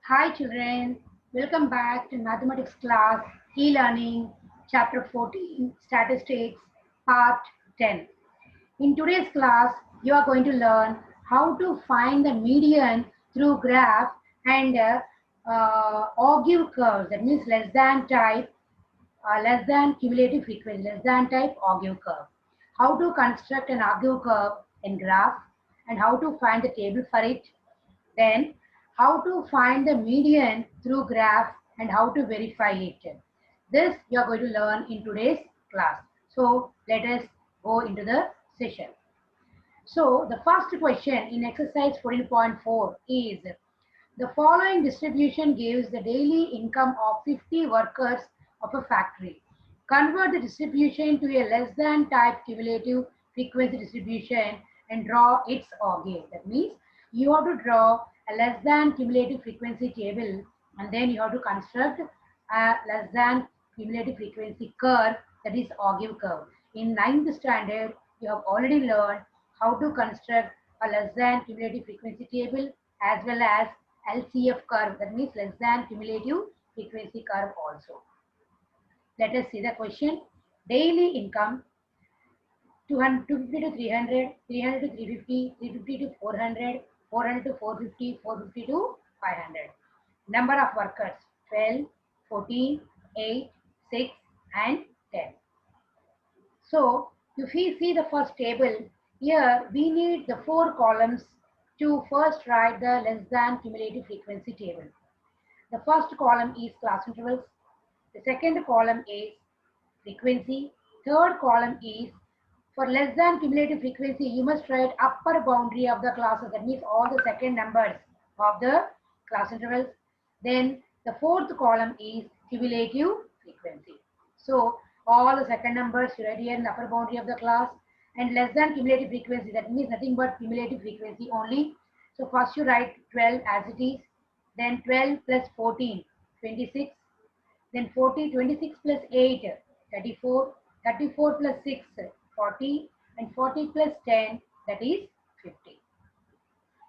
Hi children, welcome back to mathematics class, e-learning, chapter 14, statistics, part 10. In today's class, you are going to learn how to find the median through graph and argue curves, that means less than cumulative frequency, less than type argue curve. How to construct an argue curve in graph and how to find the table for it. Then how to find the median through graph and how to verify it. This you are going to learn in today's class. So let us go into the session. So the first question in exercise 14.4 is the following distribution gives the daily income of 50 workers of a factory. Convert the distribution to a less than type cumulative frequency distribution and draw its organ. That means you have to draw a less than cumulative frequency table and then you have to construct a less than cumulative frequency curve, that is Augive curve. In ninth standard, you have already learned how to construct a less than cumulative frequency table as well as LCF curve, that means less than cumulative frequency curve also. Let us see the question. Daily income 250 to 300, 300 to 350, 350 to 400, 400 to 450, 450 to 500. Number of workers 12, 14, 8, 6 and 10. So if we see the first table, here we need the 4 columns to first write the less than cumulative frequency table. The first column is class intervals. The second column is frequency. Third column is for less than cumulative frequency, you must write upper boundary of the classes. That means all the second numbers of the class intervals. Then the fourth column is cumulative frequency. So all the second numbers you write here in the upper boundary of the class and less than cumulative frequency. That means nothing but cumulative frequency only. So first you write 12 as it is. Then 12 plus 14, 26. Then 40, 26 plus 8, 34, 34 plus 6, 40, and 40 plus 10, that is 50.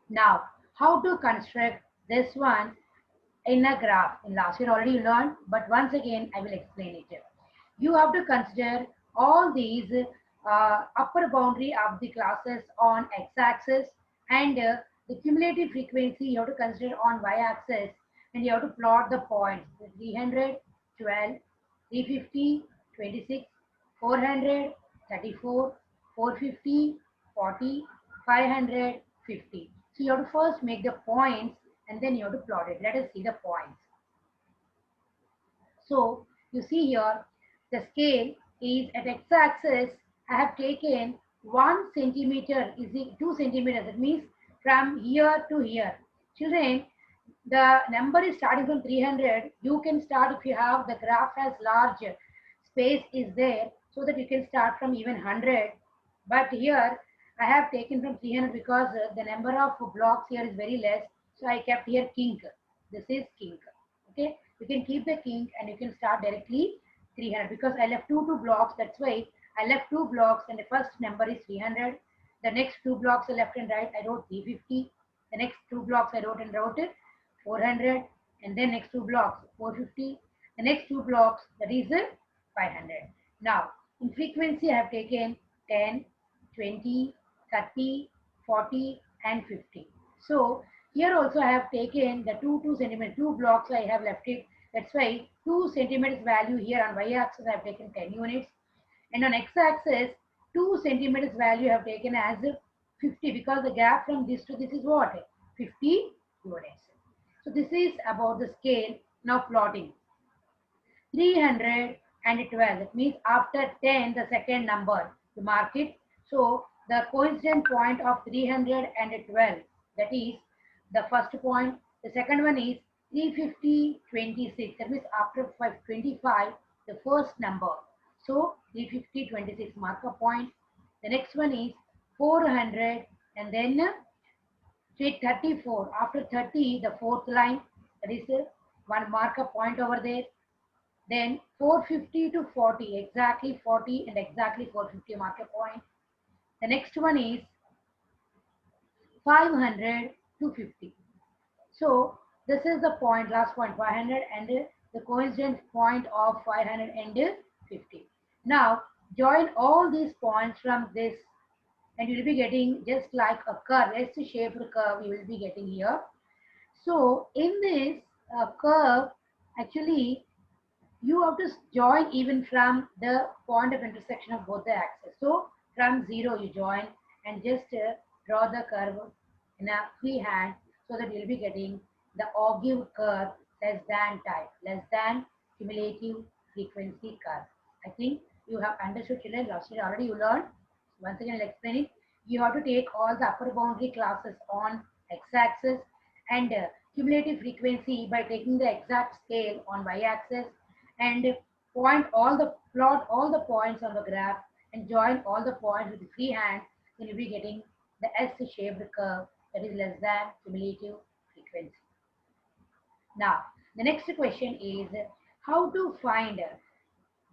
Now, how to construct this one in a graph? In last year already you learned, but once again I will explain it. You have to consider all these upper boundary of the classes on x-axis and the cumulative frequency you have to consider on y-axis, and you have to plot the points 300, 12, 350, 26, 400, 34, 450, 40, 500, 50. So you have to first make the points and then you have to plot it. Let us see the points. So you see here the scale is at x-axis. I have taken 1 centimeter is 2 centimeters. That means from here to here. Children, the number is starting from 300. You can start if you have the graph has large space is there, so that you can start from even 100. But here I have taken from 300 because the number of blocks here is very less. So I kept here kink. This is kink. Okay, you can keep the kink and you can start directly 300 because I left two blocks. That's why I left 2 blocks and the first number is 300. The next 2 blocks are left and right. I wrote 350. The next 2 blocks I wrote and wrote it 400, and then next 2 blocks 450. The next 2 blocks, that is 500. Now in frequency I have taken 10, 20, 30, 40 and 50. So here also I have taken the 2 centimeters, 2 blocks I have left it. That's why 2 centimeters value here on y-axis I have taken 10 units, and on x-axis 2 centimeters value I have taken as 50 because the gap from this to this is what? 50 units. So this is about the scale. Now plotting 312. That means after 10 the second number you mark it. So the coincident point of 312, that is the first point. The second one is 350, 26. That means after 25 the first number. So 350, 26 mark a point. The next one is 400 and then 34. After 30 the fourth line, that is one mark a point over there. Then 450 to 40, exactly 40 and exactly 450 mark a point. The next one is 500 to 50. So This is the point, last point 500 and the coincident point of 550. Now join all these points from this and you will be getting just like a curve, S-shaped curve you will be getting here. So in this curve, actually you have to join even from the point of intersection of both the axes. So from 0 you join and just draw the curve in a free hand so that you'll be getting the augur curve less than type, less than cumulative frequency curve. I think you have understood, children. Last year already you learned. Once again I'll explain it. You have to take all the upper boundary classes on x-axis and cumulative frequency by taking the exact scale on y-axis and plot all the points on the graph and join all the points with the free hand, then you'll be getting the S-shaped curve that is less than cumulative frequency. Now, the next question is how to find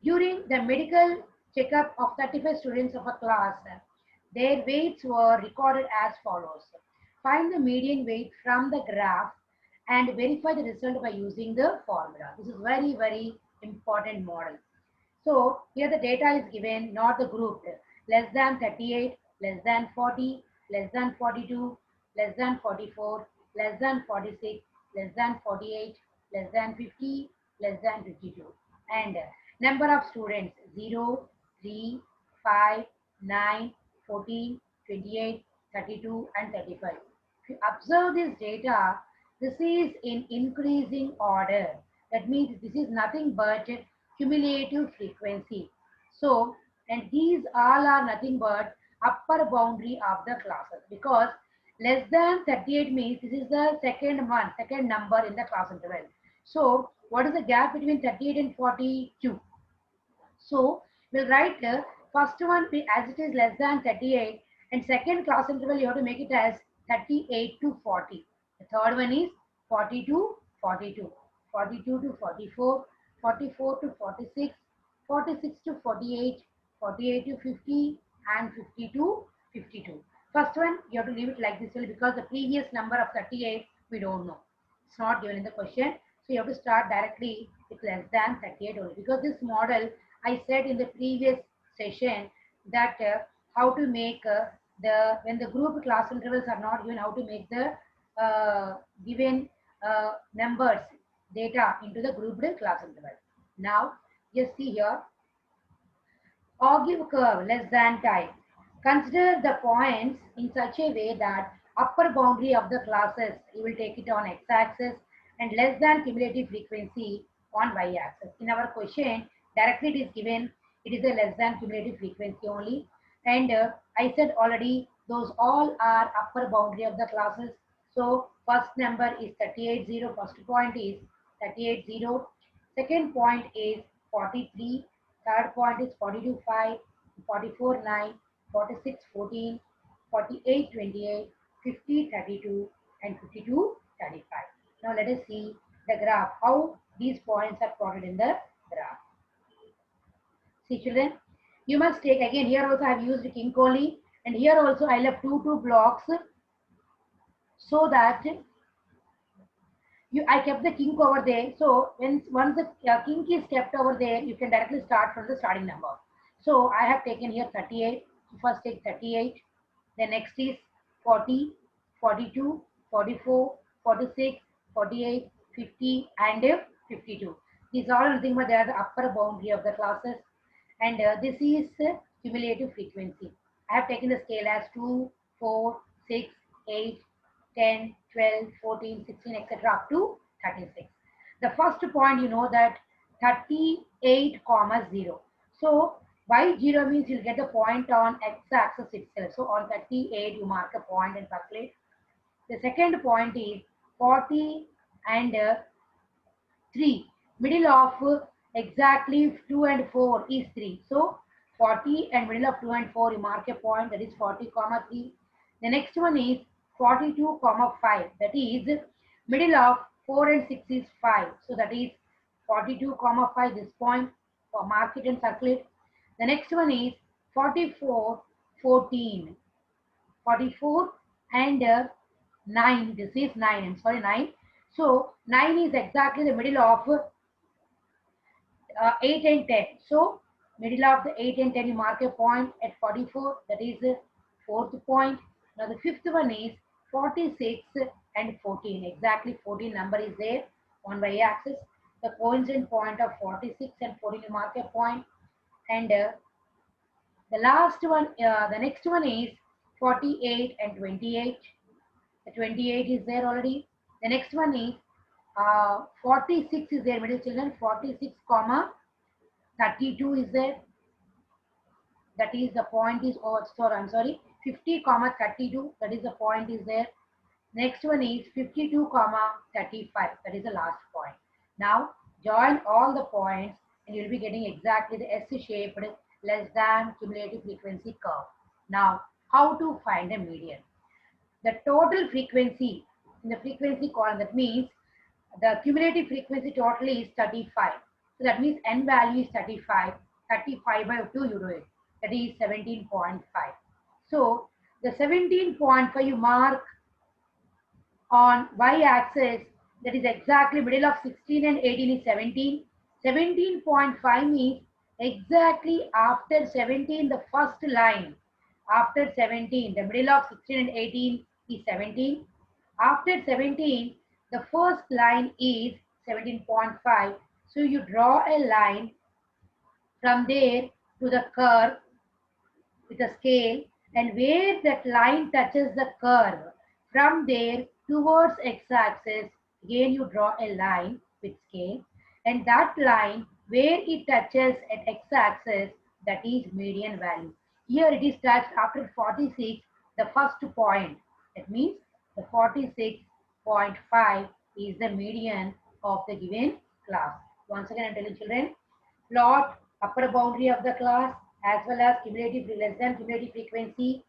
during the medical checkup of 35 students of a class, their weights were recorded as follows. Find the median weight from the graph and verify the result by using the formula. This is very, very important model. So here the data is given, not the grouped. Less than 38, less than 40, less than 42, less than 44, less than 46, less than 48, less than 50, less than 52. And number of students 0, 3, 5, 9, 14, 28, 32 and 35. If you observe this data, this is in increasing order. That means this is nothing but cumulative frequency. So, and these all are nothing but upper boundary of the classes because less than 38 means this is the second number in the class interval. So, what is the gap between 38 and 42? So, we'll write the first one as it is less than 38 and second class interval you have to make it as 38 to 40. The third one is 40 to 42, 42 to 44, 44 to 46, 46 to 48, 48 to 50 and 50 to 52. First one you have to leave it like this because the previous number of 38 we don't know. It's not given in the question. So you have to start directly with less than 38 only because this model I said in the previous session that how to make when the group class intervals are not given, how to make the given numbers data into the grouped class interval. Now just see here, augur curve less than type. Consider the points in such a way that upper boundary of the classes you will take it on x-axis and less than cumulative frequency on y-axis. In our question directly it is given it is a less than cumulative frequency only and I said already those all are upper boundary of the classes. So first number is 38 0, first point is 38 0, second point is 43, third point is 42 5, 44 9, 46 14, 48 28, 50 32 and 52 35. Now let us see the graph, how these points are plotted in the graph. See children, you must take again here also I have used king only and here also I left two blocks so that I kept the king over there. So once the king is kept over there, you can directly start from the starting number. So I have taken here 38. So first take 38. The next is 40, 42, 44, 46, 48, 50 and 52. These are nothing but they are the upper boundary of the classes. And this is cumulative frequency. I have taken the scale as 2, 4, 6, 8, 10, 12, 14, 16, etc. up to 36. The first point you know that 38, 0. So y0 means you'll get the point on x-axis itself. So on 38 you mark a point and calculate. The second point is 40 and 3. Middle of exactly 2 and 4 is 3. So 40 and middle of 2 and 4 you mark a point that is 40, 3. The next one is 42, 5. That is middle of 4 and 6 is 5. So that is 42, 5 this point. For mark it and circle it. The next one is 44, 14. 44 and 9. This is 9. I'm sorry 9. So 9 is exactly the middle of 8 and 10. So middle of the 8 and 10, you mark a point at 44. That is the fourth point. Now the fifth one is 46 and 14. Exactly 14 number is there on y-axis. The coincident point of 46 and 14, you mark a point. And the last one, the next one is 48 and 28. The 28 is there already. The next one is 46 is there, middle children. 46 comma 32 is there. That is the point is, oh sorry, I'm sorry, 50 comma 32. That is the point is there. Next one is 52 comma 35. That is the last point. Now join all the points and you'll be getting exactly the S-shaped less than cumulative frequency curve. Now how to find a median? The total frequency in the frequency column, that means the cumulative frequency total is 35. So that means n value is 35. 35 by 2 you do it. That is 17.5. So the 17.5 you mark on y-axis, that is exactly middle of 16 and 18 is 17. 17.5 means exactly after 17 the first line. After 17 the middle of 16 and 18 is 17. After 17 the first line is 17.5. So you draw a line from there to the curve with a scale, and where that line touches the curve, from there towards x-axis, again you draw a line with scale, and that line where it touches at x-axis, that is median value. Here it is touched after 46, the first point. That means the 46.5 is the median of the given class. Once again I'm telling children, plot upper boundary of the class as well as cumulative less than cumulative frequency.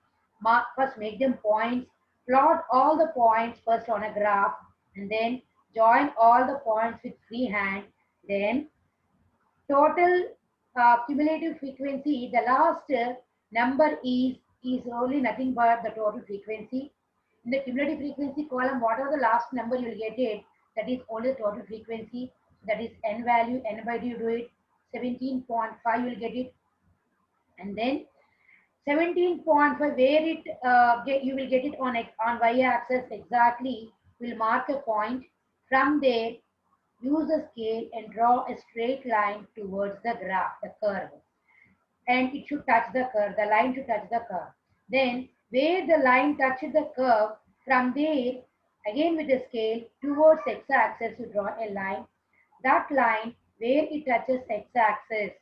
First make them points. Plot all the points first on a graph and then join all the points with freehand. Then total cumulative frequency, the last number is only nothing but the total frequency. In the cumulative frequency column, whatever the last number you will get it, that is only the total frequency. That is n value, n by d you do it, 17.5 you will get it. And then 17.5 where it you will get it on y-axis exactly, will mark a point. From there use a scale and draw a straight line towards the graph, the curve, and it should touch the curve, the line should touch the curve. Then where the line touches the curve, from there again with the scale towards x-axis you draw a line. That line where it touches x-axis,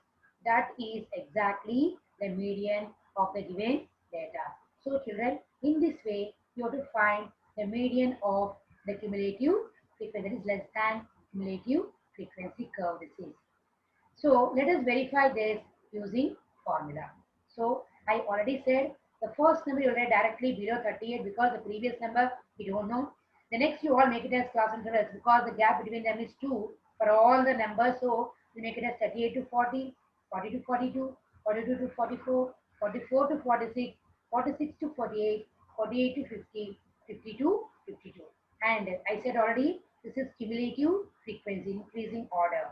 that is exactly the median of the given data. So children, in this way you have to find the median of the cumulative frequency, that is less than cumulative frequency curve disease. So let us verify this using formula. So I already said the first number you write directly below 38 because the previous number we don't know. The next you all make it as class intervals because the gap between them is 2 for all the numbers. So we make it as 38 to 40, 40 to 42, 42 to 44, 44 to 46, 46 to 48, 48 to 50, 50 to 52. And I said already this is cumulative frequency, increasing order.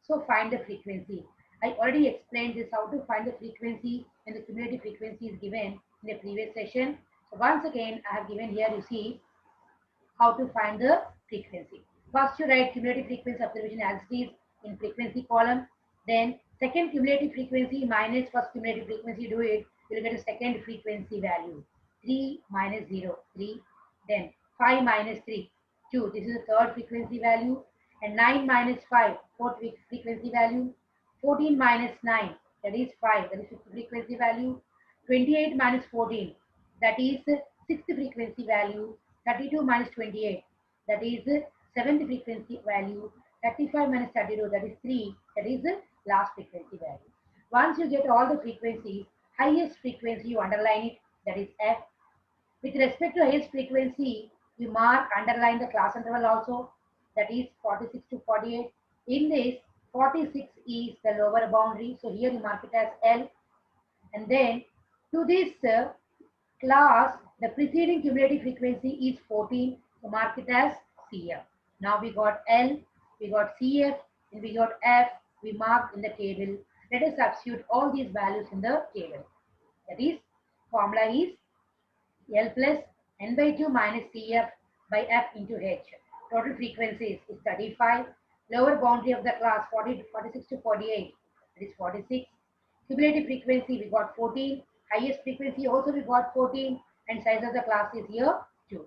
So find the frequency. I already explained this, how to find the frequency and the cumulative frequency is given in the previous session. So once again, I have given here, you see, how to find the frequency. First, you write cumulative frequency observation as it is in frequency column. Then second cumulative frequency minus first cumulative frequency, do it. You will get a second frequency value. 3 minus 0, 3. Then 5 minus 3, 2. This is the third frequency value. And 9 minus 5, fourth frequency value. 14 minus 9, that is 5, that is fifth frequency value. 28 minus 14, that is sixth frequency value. 32 minus 28, that is seventh frequency value. 35 minus 32, that is 3, that is the last frequency value. Once you get all the frequencies, highest frequency you underline it, that is F. With respect to highest frequency, you mark, underline the class interval also, that is 46 to 48. In this, 46 is the lower boundary, so here you mark it as L. And then to this class, the preceding cumulative frequency is 14, so mark it as CF. Now we got L, we got CF, and we got F. We marked in the table. Let us substitute all these values in the table. That is, formula is L plus N by 2 minus CF by F into H. Total frequencies is 35. Lower boundary of the class 46 to 48. That is 46. Cumulative frequency we got 14. Highest frequency also we got 14. And size of the class is here 2.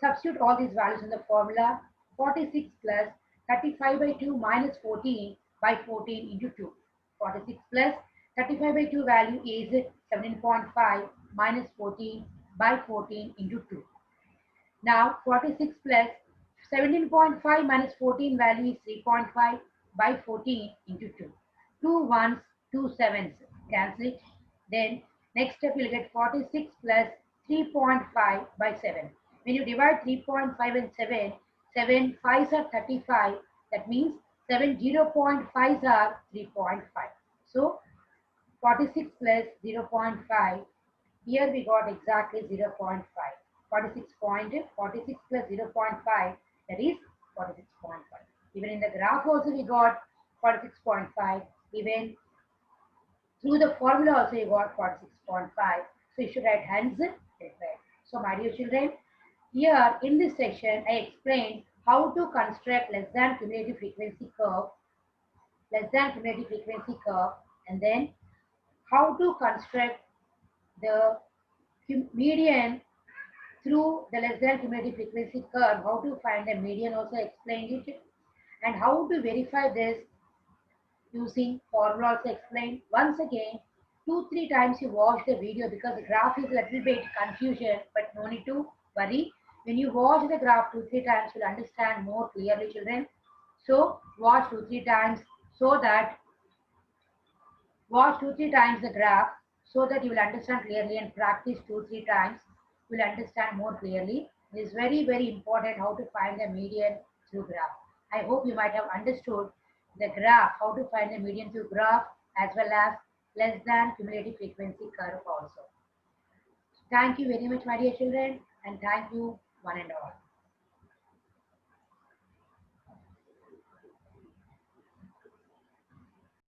Substitute all these values in the formula. 46 plus 35 by 2 minus 14 by 14 into 2. 46 plus 35 by 2 value is 17.5 minus 14 by 14 into 2. Now 46 plus 17.5 minus 14 value is 3.5 by 14 into 2. 2 ones, 2 sevens. Cancel it. Then next step you'll get 46 plus 3.5 by 7. When you divide 3.5 and 7, 7 5s are 35. That means 7 0.5s are 3.5. So 46 plus 0.5. Here we got exactly 0.5. 46 plus 0.5, that is 46.5. Even in the graph also we got 46.5. Even through the formula also you got 46.5. So you should write hence required. So my dear children, here in this section I explained how to construct less than cumulative frequency curve, and then how to construct the median through the less than cumulative frequency curve. How to find the median also explained it, and how to verify this using formula also explained. Once again, 2-3 times you watch the video because the graph is a little bit confusion, but no need to worry. When you watch the graph 2-3 times, you'll understand more clearly, children. So watch 2-3 times so that watch 2-3 times the graph so that you will understand clearly, and practice 2-3 times. You will understand more clearly. It is very, very important how to find the median through graph. I hope you might have understood the graph, how to find the median through graph, as well as less than cumulative frequency curve also. Thank you very much, my dear children, and thank you one and all.